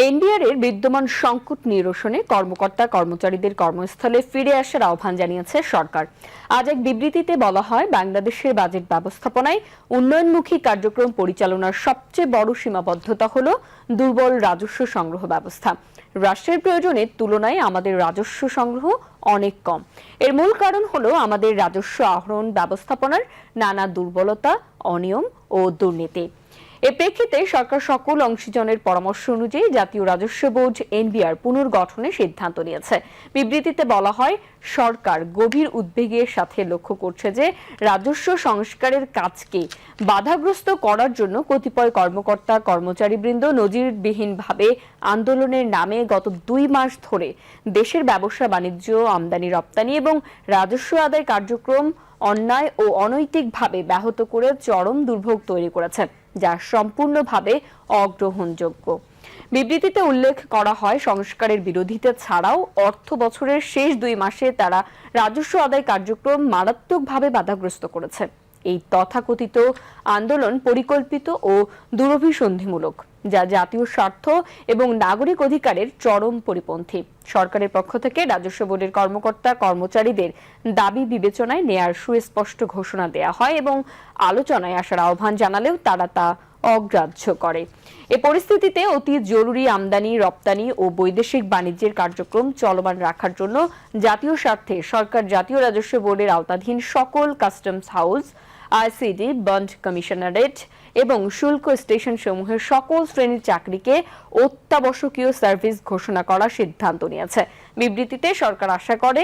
NBR এর বিদ্যমান সংকট নিরসনে কর্মকর্তা কর্মচারীদের কর্মস্থলে ফিরে আসার আহ্বান জানিয়েছে সরকার। আজ এক বিবৃতিতে বলা হয়, বাংলাদেশের বাজেট ব্যবস্থাপনায় উন্নয়নমুখী কার্যক্রম পরিচালনার সবচেয়ে বড় সীমাবদ্ধতা হল দুর্বল রাজস্ব সংগ্রহ ব্যবস্থা। রাষ্ট্রের প্রয়োজনের তুলনায় আমাদের রাজস্ব সংগ্রহ অনেক কম। এর মূল কারণ হলো আমাদের রাজস্ব আহরণ ব্যবস্থাপনার নানা দুর্বলতা, অনিয়ম ও দুর্নীতি। এ প্রেক্ষিতে সরকার সকল অংশীজনের পরামর্শ অনুযায়ী জাতীয় রাজস্ব বোর্ড এনবিআর পুনর্গঠনের সিদ্ধান্ত নিয়েছে। বিবৃতিতে বলা হয়, সরকার গভীর উদ্বেগের সাথে লক্ষ্য করছে যে রাজস্ব সংস্কারের কাজকে বাধাগ্রস্ত করার জন্য কতিপয় কর্মকর্তা কর্মচারীবৃন্দ নজিরবিহীনভাবে আন্দোলনের নামে গত 2 মাস ধরে দেশের ব্যবসা বাণিজ্য, আমদানি রপ্তানি এবং রাজস্ব আদায় কার্যক্রম অন্যায় ও অনৈতিকভাবে ব্যাহত করে চরম দুর্ভোগ তৈরি করেছে, যা সম্পূর্ণভাবে অগ্রহণযোগ্য। বিবৃতিতে উল্লেখ করা হয়, সংস্কারের বিরোধিতা ছাড়াও অর্থ বছরের শেষ 2 মাসে তারা রাজস্ব আদায় কার্যক্রম মারাত্মকভাবে বাধাগ্রস্ত করেছে। এই তথাকথিত আন্দোলন পরিকল্পিত ও দুরভিসন্ধিমূলক, যা জাতীয় স্বার্থ এবং নাগরিক অধিকারের চরম পরিপন্থী। সরকারের পক্ষ থেকে রাজস্ব বোর্ডের কর্মকর্তা কর্মচারীদের দাবি বিবেচনায় নেয়ার সুস্পষ্ট ঘোষণা দেয়া হয় এবং আলোচনায় আসার আহ্বান জানালেও তারা তা অগ্রাহ্য করে। এ পরিস্থিতিতে অতি জরুরি আমদানি রপ্তানি ও বৈদেশিক বাণিজ্যের কার্যক্রম চলমান রাখার জন্য জাতীয় স্বার্থে সরকার জাতীয় রাজস্ব বোর্ডের আওতাধীন সকল customs house, ICD, bond commissionerate এবং শুল্ক স্টেশন সমূহের সকল শ্রেণীর চাকরিকে অত্যাবশ্যকীয় সার্ভিস ঘোষণা করার সিদ্ধান্ত নিয়েছে। বিবৃতিতে সরকার আশা করে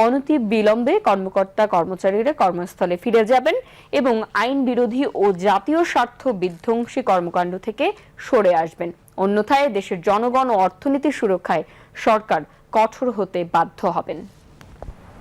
অনতিবিলম্বে কর্মকর্তা কর্মচারীরা কর্মস্থলে ফিরে যাবেন এবং আইন বিরোধী ও জাতীয় স্বার্থ বিধ্বংসী কর্মকাণ্ড থেকে সরে আসবেন। অন্যথায় দেশের জনগণ ও অর্থনীতি সুরক্ষায় সরকার কঠোর হতে বাধ্য হবেন।